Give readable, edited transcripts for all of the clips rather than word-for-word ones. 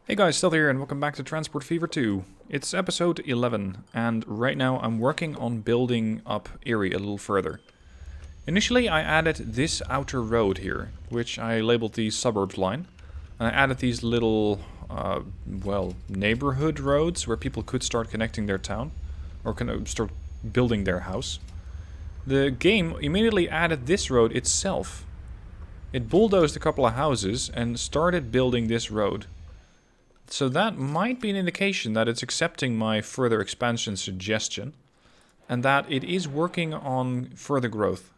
Hey guys, still here and welcome back to Transport Fever 2. It's episode 11 and right now I'm working on building up Erie a little further. Initially I added this outer road here, which I labeled the suburbs line. And I added these little, neighborhood roads where people could start connecting their town. Or can start building their house. The game immediately added this road itself. It bulldozed a couple of houses and started building this road. So that might be an indication that it's accepting my further expansion suggestion and that it is working on further growth.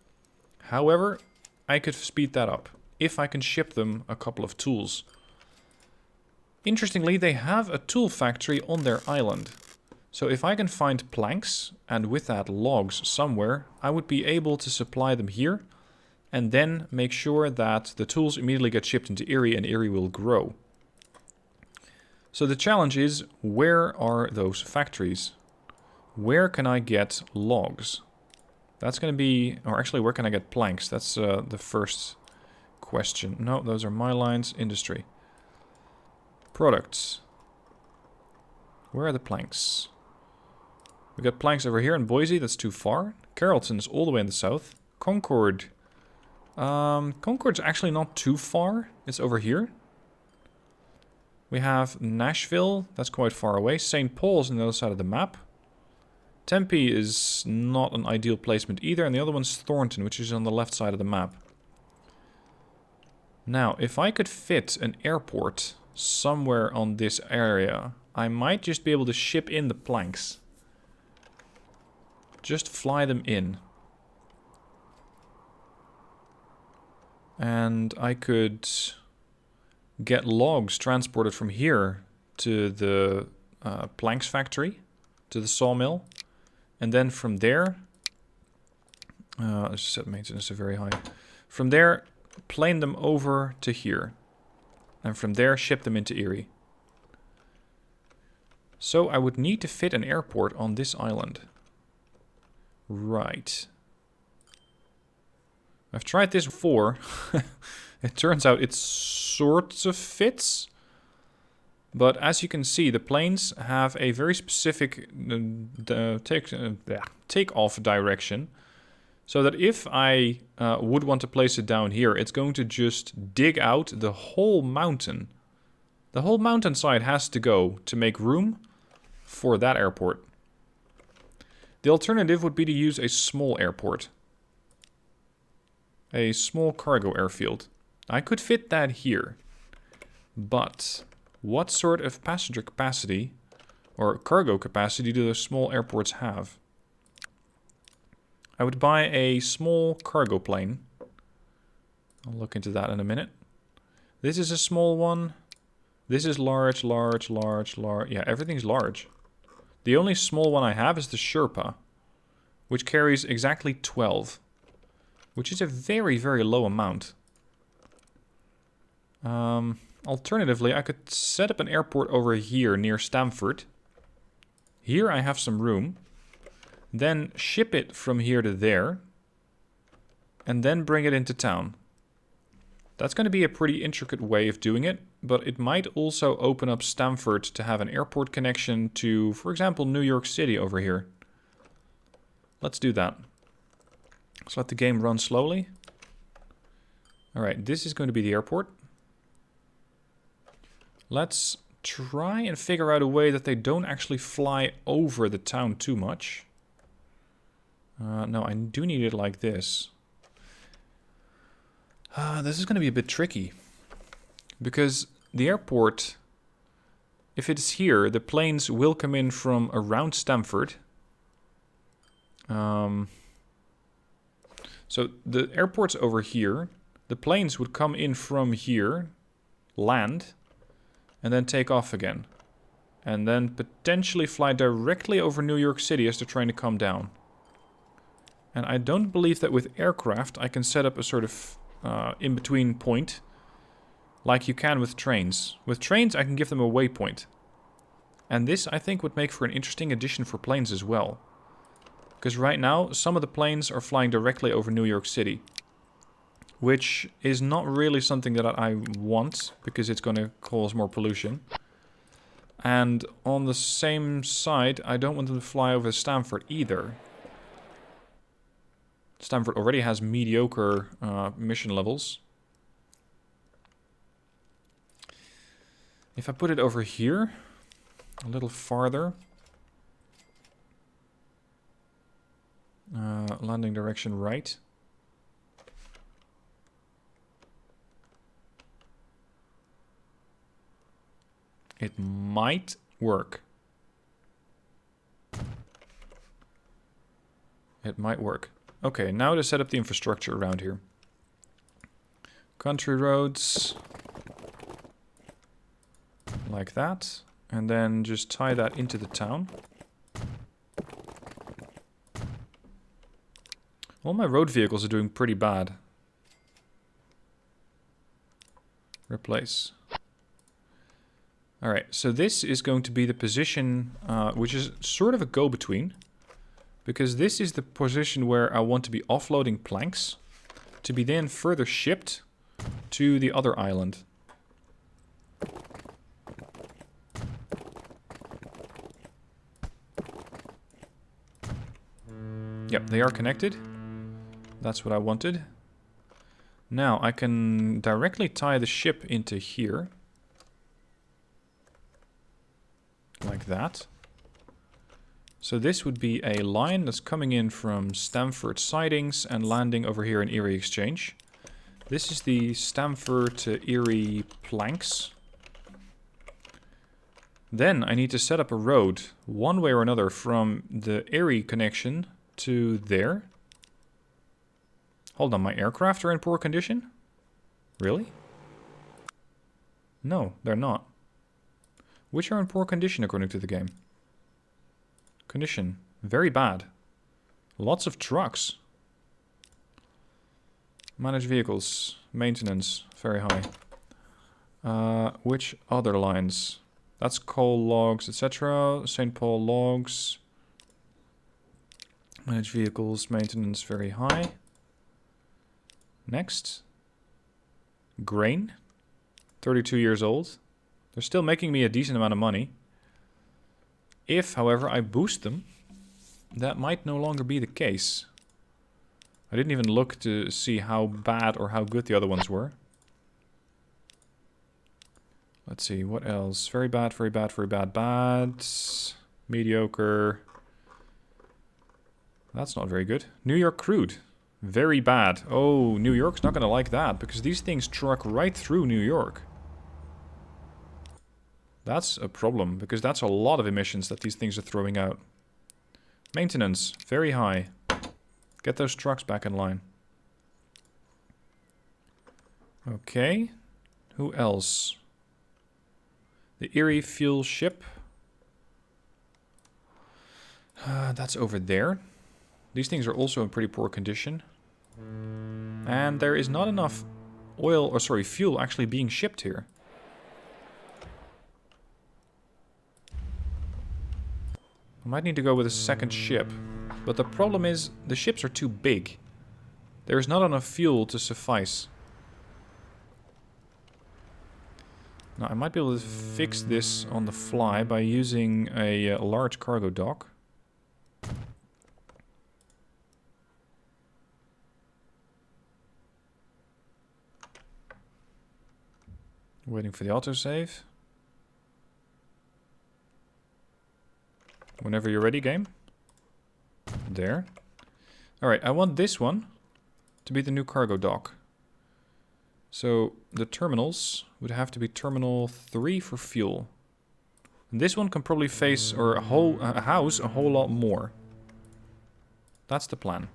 However, I could speed that up if I can ship them a couple of tools. Interestingly, they have a tool factory on their island. So if I can find planks and with that logs somewhere, I would be able to supply them here and then make sure that the tools immediately get shipped into Erie and Erie will grow. So the challenge is, where are those factories? Where can I get logs? That's going to be, or actually where can I get planks? That's the first question. No, those are my lines. Industry. Products. Where are the planks? We got planks over here in Boise, that's too far. Carrollton's all the way in the south. Concord. Concord's actually not too far. It's over here. We have Nashville, that's quite far away. St. Paul's on the other side of the map. Tempe is not an ideal placement either. And the other one's Thornton, which is on the left side of the map. Now, if I could fit an airport somewhere on this area, I might just be able to ship in the planks. Just fly them in. And I could get logs transported from here to the planks factory, to the sawmill, and then from there, let's set maintenance to very high. From there, plane them over to here, and from there ship them into Erie. So I would need to fit an airport on this island. Right. I've tried this before. It turns out it sort of fits. But as you can see, the planes have a very specific takeoff direction. So that if I would want to place it down here, it's going to just dig out the whole mountain. The whole mountainside has to go to make room for that airport. The alternative would be to use a small airport. A small cargo airfield. I could fit that here, but what sort of passenger capacity or cargo capacity do those small airports have? I would buy a small cargo plane. I'll look into that in a minute. This is a small one. This is large, large, large, large. Yeah, everything's large. The only small one I have is the Sherpa, which carries exactly 12, which is a very, very low amount. Alternatively, I could set up an airport over here near Stamford. Here I have some room. Then ship it from here to there. And then bring it into town. That's going to be a pretty intricate way of doing it. But it might also open up Stamford to have an airport connection to, for example, New York City over here. Let's do that. Let's let the game run slowly. Alright, this is going to be the airport. Let's try and figure out a way that they don't actually fly over the town too much. No, I do need it like this. This is going to be a bit tricky. Because the airport, if it's here, the planes will come in from around Stamford. So the airport's over here. The planes would come in from here, land, and then take off again. And then potentially fly directly over New York City as they're trying to come down. And I don't believe that with aircraft I can set up a sort of in-between point like you can with trains. With trains I can give them a waypoint. And this I think would make for an interesting addition for planes as well. Because right now some of the planes are flying directly over New York City. Which is not really something that I want, because it's going to cause more pollution. And on the same side, I don't want them to fly over Stamford either. Stamford already has mediocre mission levels. If I put it over here, a little farther. Landing direction right. It might work. It might work. Okay, now to set up the infrastructure around here. Country roads. Like that. And then just tie that into the town. All my road vehicles are doing pretty bad. Replace. Alright, so this is going to be the position, which is sort of a go-between. Because this is the position where I want to be offloading planks to be then further shipped to the other island. Yep, they are connected. That's what I wanted. Now I can directly tie the ship into here. Like that. So this would be a line that's coming in from Stamford sidings and landing over here in Erie Exchange. This is the Stamford to Erie planks. Then I need to set up a road one way or another from the Erie connection to there. Hold on, my aircraft are in poor condition? Really? No, they're not. Which are in poor condition according to the game? Condition. Very bad. Lots of trucks. Manage vehicles. Maintenance. Very high. Which other lines? That's coal logs, etc. St. Paul logs. Manage vehicles. Maintenance. Very high. Next. Grain. 32 years old. They're still making me a decent amount of money. If, however, I boost them, that might no longer be the case. I didn't even look to see how bad or how good the other ones were. Let's see, what else? Very bad, very bad, very bad, bad. Mediocre. That's not very good. New York crude. Very bad. Oh, New York's not going to like that, because these things truck right through New York. That's a problem, because that's a lot of emissions that these things are throwing out. Maintenance, very high. Get those trucks back in line. Okay. Who else? The Erie fuel ship. That's over there. These things are also in pretty poor condition. And there is not enough oil, or sorry, fuel actually being shipped here. I might need to go with a second ship. But the problem is, the ships are too big. There is not enough fuel to suffice. Now, I might be able to fix this on the fly by using a large cargo dock. Waiting for the autosave. Whenever you're ready, game. There. Alright, I want this one to be the new cargo dock. So the terminals would have to be terminal 3 for fuel. And this one can probably face or house a whole lot more. That's the plan.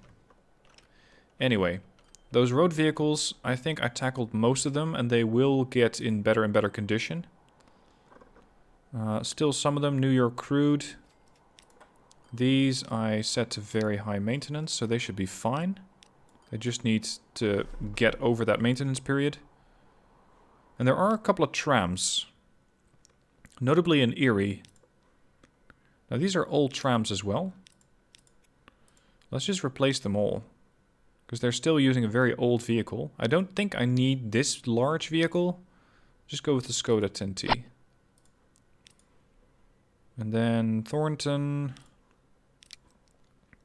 Anyway, those road vehicles, I think I tackled most of them and they will get in better and better condition. Still some of them, New York crude. These I set to very high maintenance, so they should be fine. They just need to get over that maintenance period. And there are a couple of trams. Notably in Erie. Now these are old trams as well. Let's just replace them all. Because they're still using a very old vehicle. I don't think I need this large vehicle. Just go with the Skoda 10T. And then Thornton.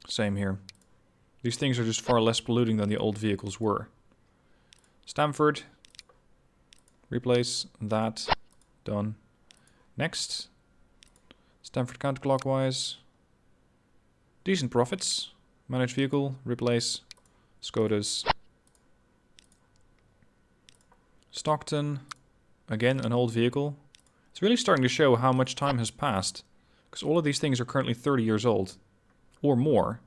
Same here. These things are just far less polluting than the old vehicles were. Stamford. Replace that. Done. Next. Stamford counterclockwise. Decent profits. Manage vehicle. Replace. Skodas. Stockton. Again, an old vehicle. It's really starting to show how much time has passed. Because all of these things are currently 30 years old. Or more.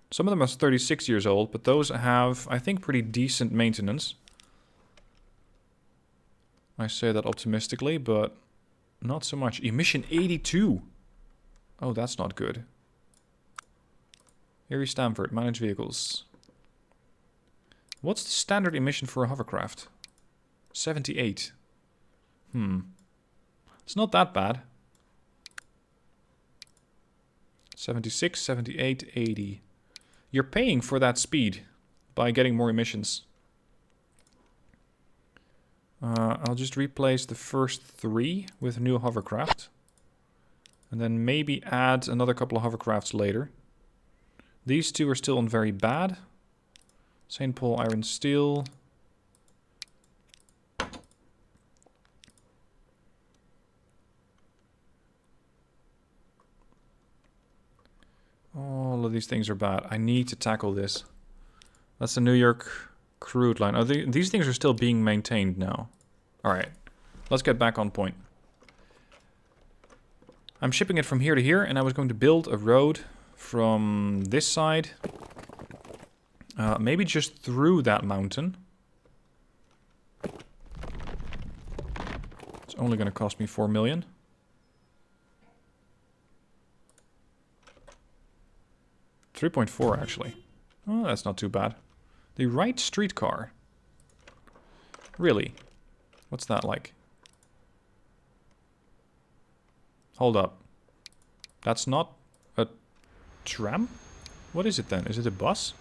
Some of them are 36 years old, but those have, I think, pretty decent maintenance. I say that optimistically, but not so much. Emission 82! Oh, that's not good. Erie Stamford, manage vehicles. What's the standard emission for a hovercraft? 78. It's not that bad. 76, 78, 80. You're paying for that speed by getting more emissions. I'll just replace the first 3 with a new hovercraft. And then maybe add another couple of hovercrafts later. These 2 are still on very bad. St. Paul Iron Steel. All of these things are bad. I need to tackle this. That's the New York crude line. Oh, these things are still being maintained now. Alright, let's get back on point. I'm shipping it from here to here, and I was going to build a road from this side. Maybe just through that mountain. It's only going to cost me 4 million. $3.4 actually. Oh, that's not too bad. The right streetcar. Really? What's that like? Hold up. That's not a tram? What is it then? Is it a bus?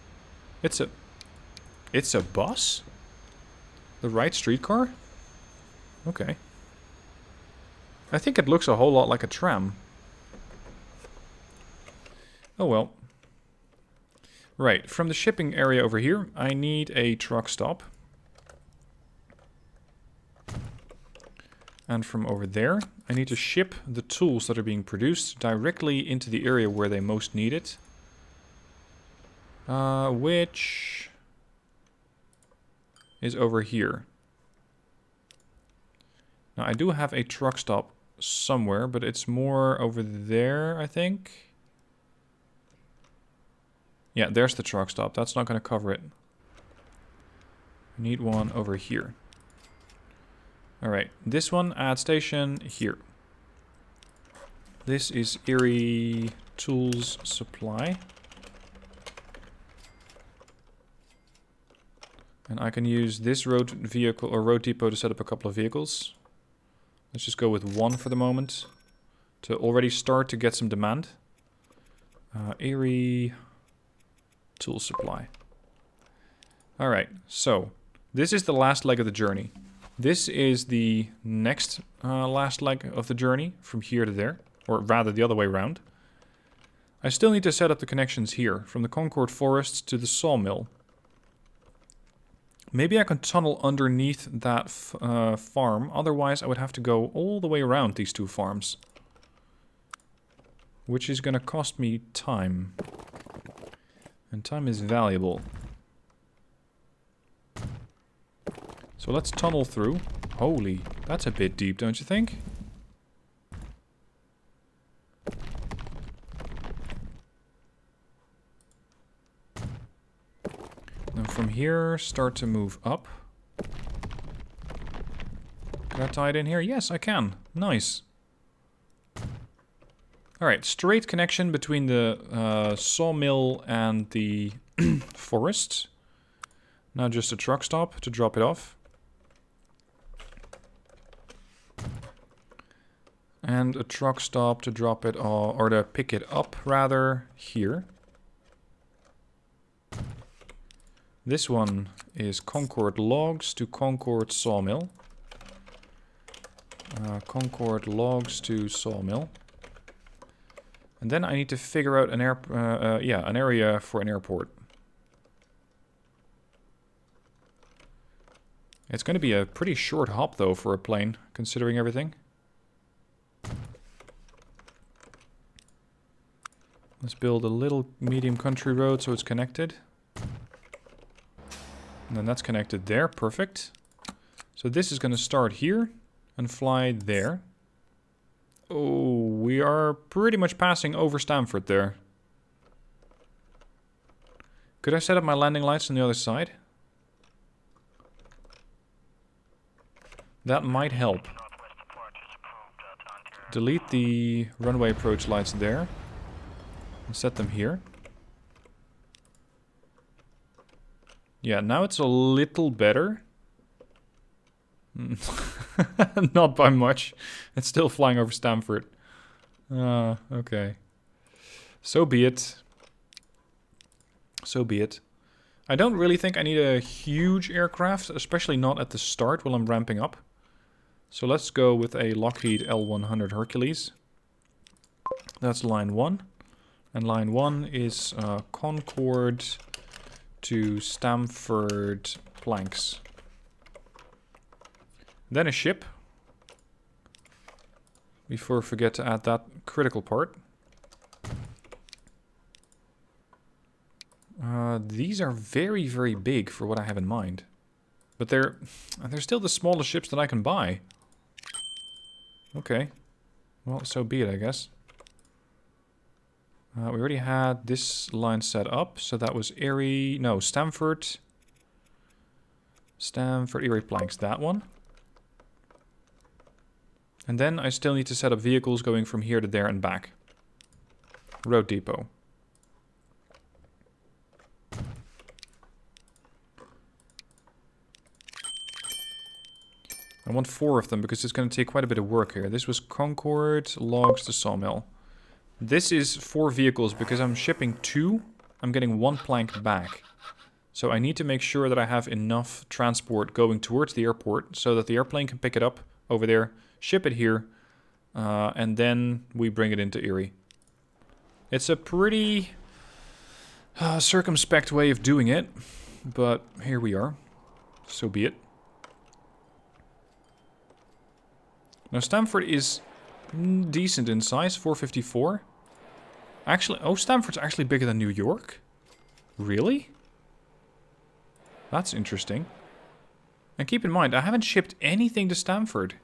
It's a bus? The right streetcar? Okay. I think it looks a whole lot like a tram. Oh well. Right, from the shipping area over here, I need a truck stop. And from over there, I need to ship the tools that are being produced directly into the area where they most need it. Which is over here. Now, I do have a truck stop somewhere, but it's more over there, I think. Yeah, there's the truck stop. That's not going to cover it. I need one over here. Alright, this one, add station, here. This is Erie Tools Supply. And I can use this road vehicle or road depot to set up a couple of vehicles. Let's just go with one for the moment. To already start to get some demand. Erie Tool Supply. Alright, so this is the last leg of the journey. This is the next last leg of the journey from here to there. Or rather the other way around. I still need to set up the connections here. From the Concord Forests to the sawmill. Maybe I can tunnel underneath that farm. Otherwise I would have to go all the way around these 2 farms. Which is going to cost me time. And time is valuable. So let's tunnel through. Holy, that's a bit deep, don't you think? Now from here, start to move up. Can I tie it in here? Yes, I can. Nice. Alright, straight connection between the sawmill and the forest. Now just a truck stop to drop it off. And a truck stop to drop it off, or to pick it up rather, here. This one is Concord Logs to Concord Sawmill. Concord Logs to Sawmill. And then I need to figure out an an area for an airport. It's going to be a pretty short hop, though, for a plane, considering everything. Let's build a little medium country road so it's connected. And then that's connected there. Perfect. So this is going to start here and fly there. Oh, we are pretty much passing over Stamford there. Could I set up my landing lights on the other side? That might help. Delete the runway approach lights there. And set them here. Yeah, now it's a little better. Not by much. It's still flying over Stamford. Okay. So be it. So be it. I don't really think I need a huge aircraft, especially not at the start while I'm ramping up. So let's go with a Lockheed L100 Hercules. That's line 1. And line 1 is Concorde to Stamford planks. Then a ship. Before I forget to add that critical part. These are very, very big for what I have in mind. But they're still the smallest ships that I can buy. Okay. Well, so be it, I guess. We already had this line set up. So that was Erie... No, Stamford. Stamford, Erie planks. That one. And then I still need to set up vehicles going from here to there and back. Road depot. I want 4 of them because it's going to take quite a bit of work here. This was Concorde, logs to sawmill. This is 4 vehicles because I'm shipping 2. I'm getting 1 plank back. So I need to make sure that I have enough transport going towards the airport so that the airplane can pick it up over there, ship it here, and then we bring it into Erie. It's a pretty circumspect way of doing it, but here we are. So be it. Now Stamford is decent in size, 454. Actually, oh, Stamford's actually bigger than New York? Really? That's interesting. And keep in mind, I haven't shipped anything to Stamford.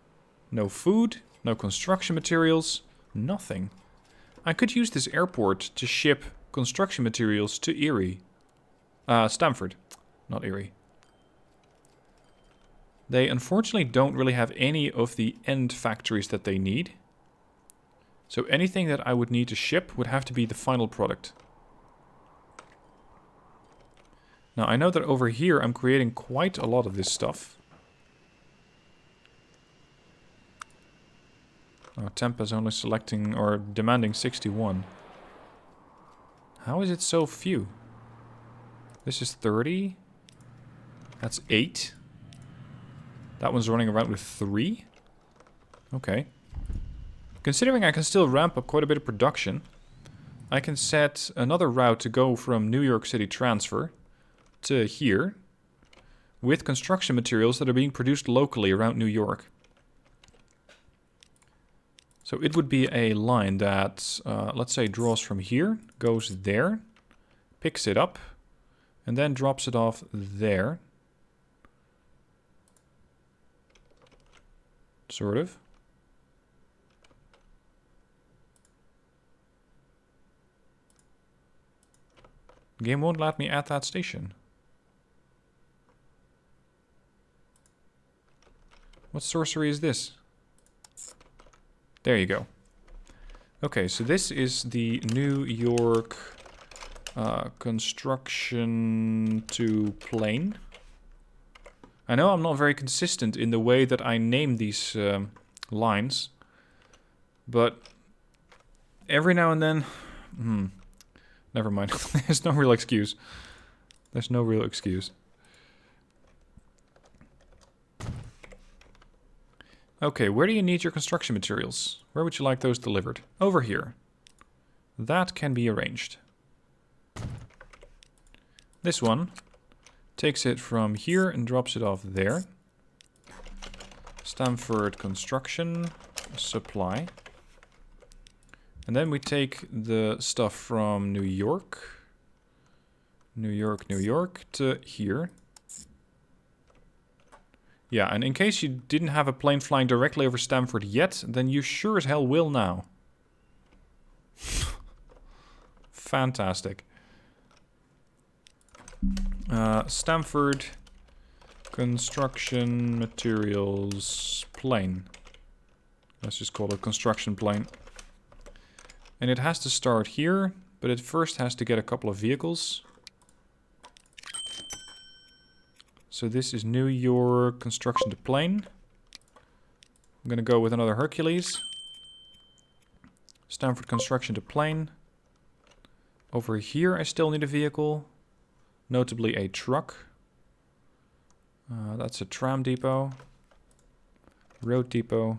No food, no construction materials, nothing. I could use this airport to ship construction materials to Erie. Stamford, not Erie. They unfortunately don't really have any of the end factories that they need. So anything that I would need to ship would have to be the final product. Now I know that over here I'm creating quite a lot of this stuff. Oh, temp is only selecting or demanding 61. How is it so few? This is 30. That's 8. That one's running around with 3. Okay. Considering I can still ramp up quite a bit of production, I can set another route to go from New York City transfer to here with construction materials that are being produced locally around New York. So it would be a line that, let's say, draws from here, goes there, picks it up, and then drops it off there. Sort of. The game won't let me add that station. What sorcery is this? There you go. Okay, so this is the New York construction to plane. I know I'm not very consistent in the way that I name these lines, but every now and then... never mind. There's no real excuse. There's no real excuse. Okay, where do you need your construction materials? Where would you like those delivered? Over here. That can be arranged. This one takes it from here and drops it off there. Stamford Construction Supply. And then we take the stuff from New York, New York to here. Yeah, and in case you didn't have a plane flying directly over Stamford yet, then you sure as hell will now. Fantastic. Stamford Construction Materials Plane. Let's just call it construction plane. And it has to start here, but it first has to get a couple of vehicles. So this is New York Construction to Plane. I'm going to go with another Hercules. Stamford Construction to Plane. Over here I still need a vehicle. Notably a truck. That's a tram depot. Road depot.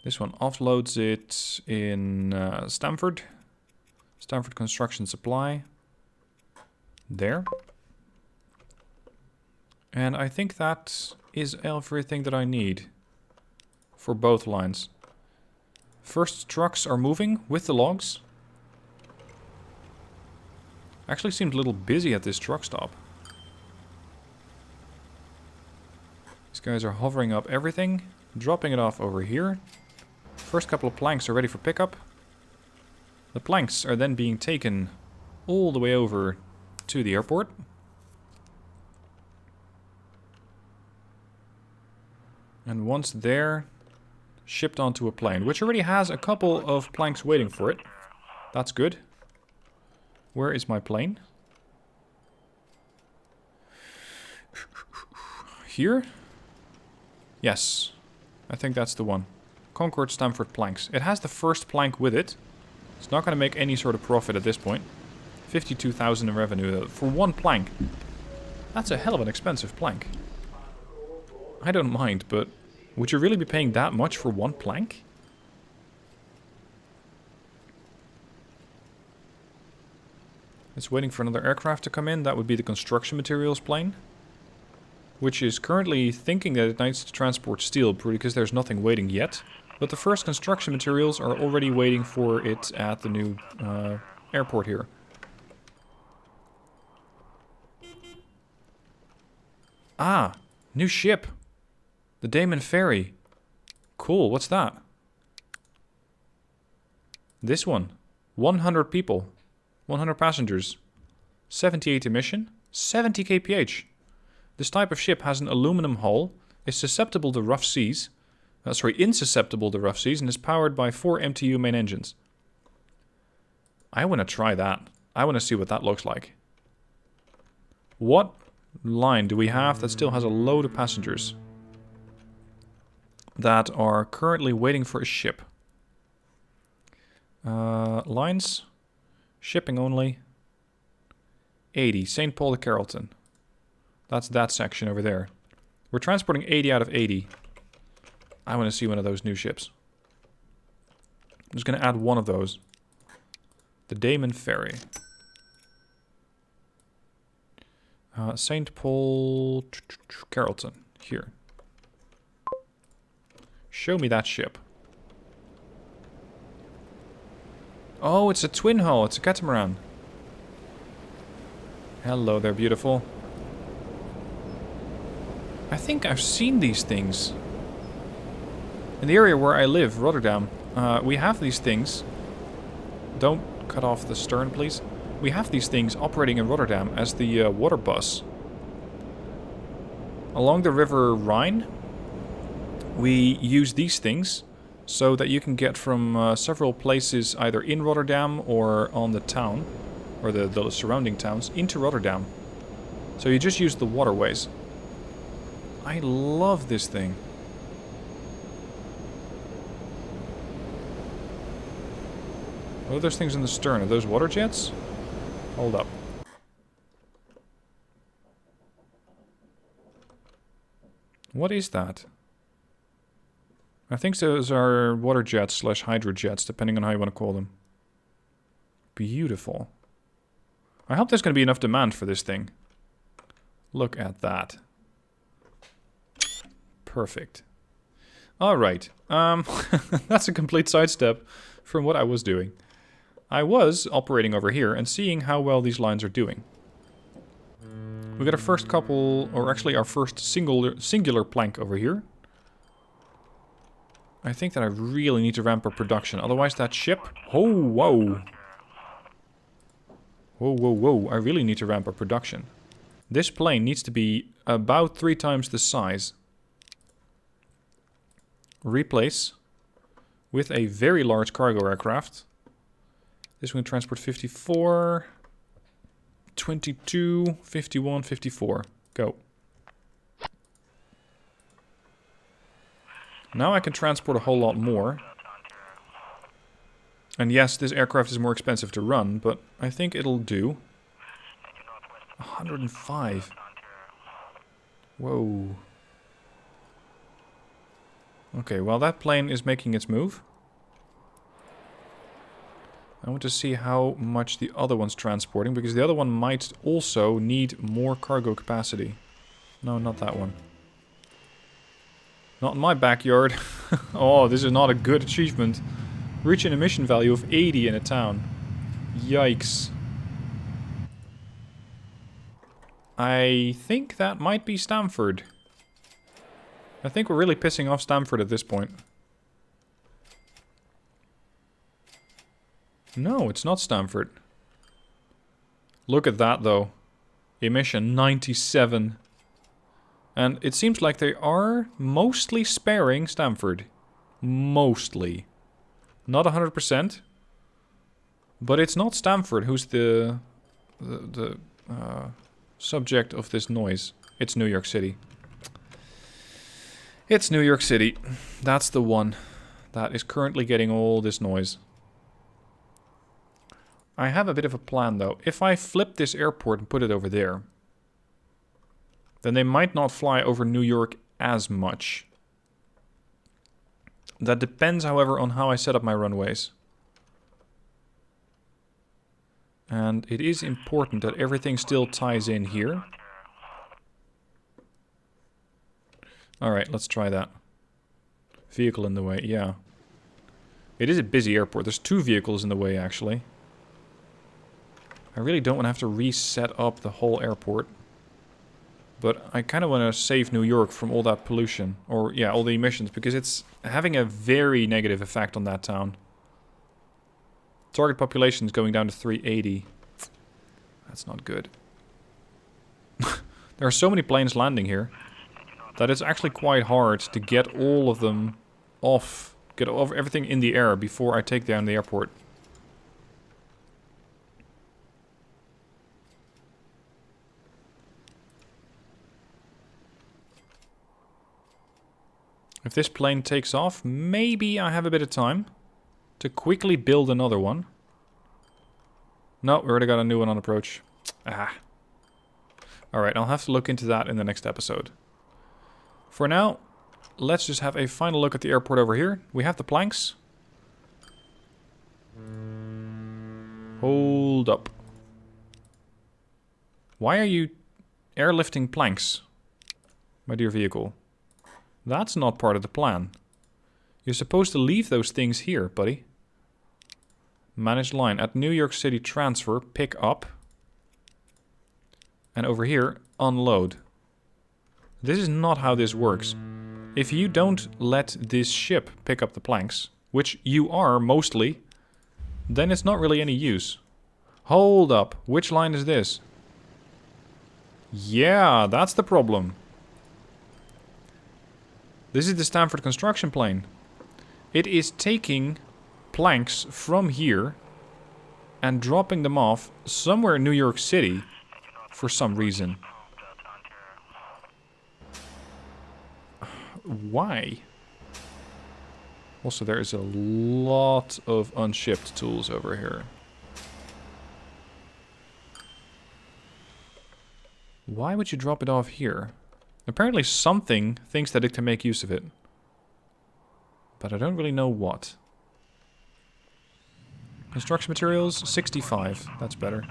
This one offloads it in Stamford. Stamford Construction Supply. There. And I think that is everything that I need for both lines. First trucks are moving with the logs. Actually seemed a little busy at this truck stop. These guys are hovering up everything, dropping it off over here. First couple of planks are ready for pickup. The planks are then being taken all the way over to the airport. And once there, shipped onto a plane, which already has a couple of planks waiting for it. That's good. Where is my plane? Here? Yes. I think that's the one. Concord Stamford planks. It has the first plank with it. It's not going to make any sort of profit at this point. 52,000 in revenue for one plank. That's a hell of an expensive plank. I don't mind, but would you really be paying that much for one plank? It's waiting for another aircraft to come in. That would be the construction materials plane. Which is currently thinking that it needs to transport steel because there's nothing waiting yet. But the first construction materials are already waiting for it at the new airport here. Ah, new ship. The Damon Ferry. Cool, what's that? This one. 100 people. 100 passengers. 78 emission. 70 kph. This type of ship has an aluminum hull, is susceptible to rough seas. Insusceptible to rough seas, and is powered by 4 MTU main engines. I want to try that. I want to see what that looks like. What line do we have that still has a load of passengers that are currently waiting for a ship? Lines. Shipping only. 80. St. Paul to Carrollton. That's that section over there. We're transporting 80 out of 80. I want to see one of those new ships. I'm just going to add one of those. The Damon Ferry. St. Paul... Carrollton. Here. Show me that ship. Oh, it's a twin hull. It's a catamaran. Hello there, beautiful. I think I've seen these things. In the area where I live, Rotterdam, we have these things. Don't cut off the stern, please. We have these things operating in Rotterdam as the water bus. Along the river Rhine, we use these things so that you can get from several places either in Rotterdam or on the town, or the surrounding towns, into Rotterdam. So you just use the waterways. I love this thing. What are those things in the stern? Are those water jets? Hold up. What is that? I think those are water jets slash hydro jets, depending on how you want to call them. Beautiful. I hope there's going to be enough demand for this thing. Look at that. Perfect. Alright. That's a complete sidestep from what I was doing. I was operating over here and seeing how well these lines are doing. We got our first couple, or actually our first singular plank over here. I think that I really need to ramp up production, otherwise that ship... Oh, whoa! Whoa, whoa, whoa, I really need to ramp up production. This plane needs to be about 3 times the size. Replace with a very large cargo aircraft. This one can transport 54, 22, 51, 54. Go. Now I can transport a whole lot more. And yes, this aircraft is more expensive to run, but I think it'll do. 105. Whoa. Okay, well that plane is making its move. I want to see how much the other one's transporting, because the other one might also need more cargo capacity. No, not that one. Not in my backyard. Oh, this is not a good achievement. Reach an emission value of 80 in a town. Yikes. I think that might be Stamford. I think we're really pissing off Stamford at this point. No, it's not Stamford. Look at that, though. Emission 97. And it seems like they are mostly sparing Stamford. Mostly. Not 100%. But it's not Stamford who's the subject of this noise. It's New York City. It's New York City. That's the one that is currently getting all this noise. I have a bit of a plan, though. If I flip this airport and put it over there, then they might not fly over New York as much. That depends, however, on how I set up my runways. And it is important that everything still ties in here. Alright, let's try that. Vehicle in the way, yeah. It is a busy airport. There's 2 vehicles in the way, actually. I really don't want to have to reset up the whole airport. But I kind of want to save New York from all that pollution. Or, yeah, all the emissions. Because it's having a very negative effect on that town. Target population is going down to 380. That's not good. There are so many planes landing here that it's actually quite hard to get all of them off. Get everything in the air before I take down the airport. If this plane takes off, maybe I have a bit of time to quickly build another one. No, we already got a new one on approach. Ah. Alright, I'll have to look into that in the next episode. For now, let's just have a final look at the airport over here. We have the planks. Hold up. Why are you airlifting planks, my dear vehicle? That's not part of the plan. You're supposed to leave those things here, buddy. Manage line. At New York City transfer, pick up. And over here, unload. This is not how this works. If you don't let this ship pick up the planks, which you are mostly, then it's not really any use. Hold up. Which line is this? Yeah, that's the problem. This is the Stamford construction plane. It is taking planks from here and dropping them off somewhere in New York City for some reason. Why? Also, there is a lot of unshipped tools over here. Why would you drop it off here? Apparently something thinks that it can make use of it. But I don't really know what. Construction materials, 65. That's better.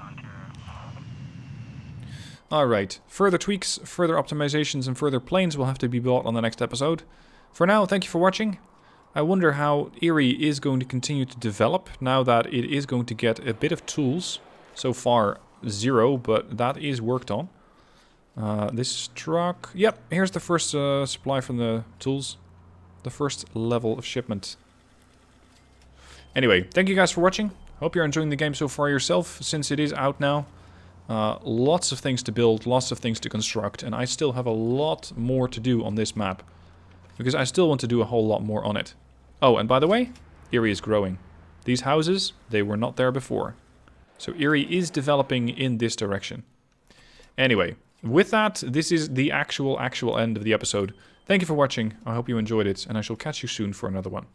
Alright, further tweaks, further optimizations, and further planes will have to be bought on the next episode. For now, thank you for watching. I wonder how Erie is going to continue to develop now that it is going to get a bit of tools. So far, 0, but that is worked on. This truck... Yep, here's the first supply from the tools. The first level of shipment. Anyway, thank you guys for watching. Hope you're enjoying the game so far yourself, since it is out now. Lots of things to build, lots of things to construct, and I still have a lot more to do on this map. Because I still want to do a whole lot more on it. Oh, and by the way, Erie is growing. These houses, they were not there before. So Erie is developing in this direction. Anyway, with that, this is the actual end of the episode. Thank you for watching, I hope you enjoyed it, and I shall catch you soon for another one.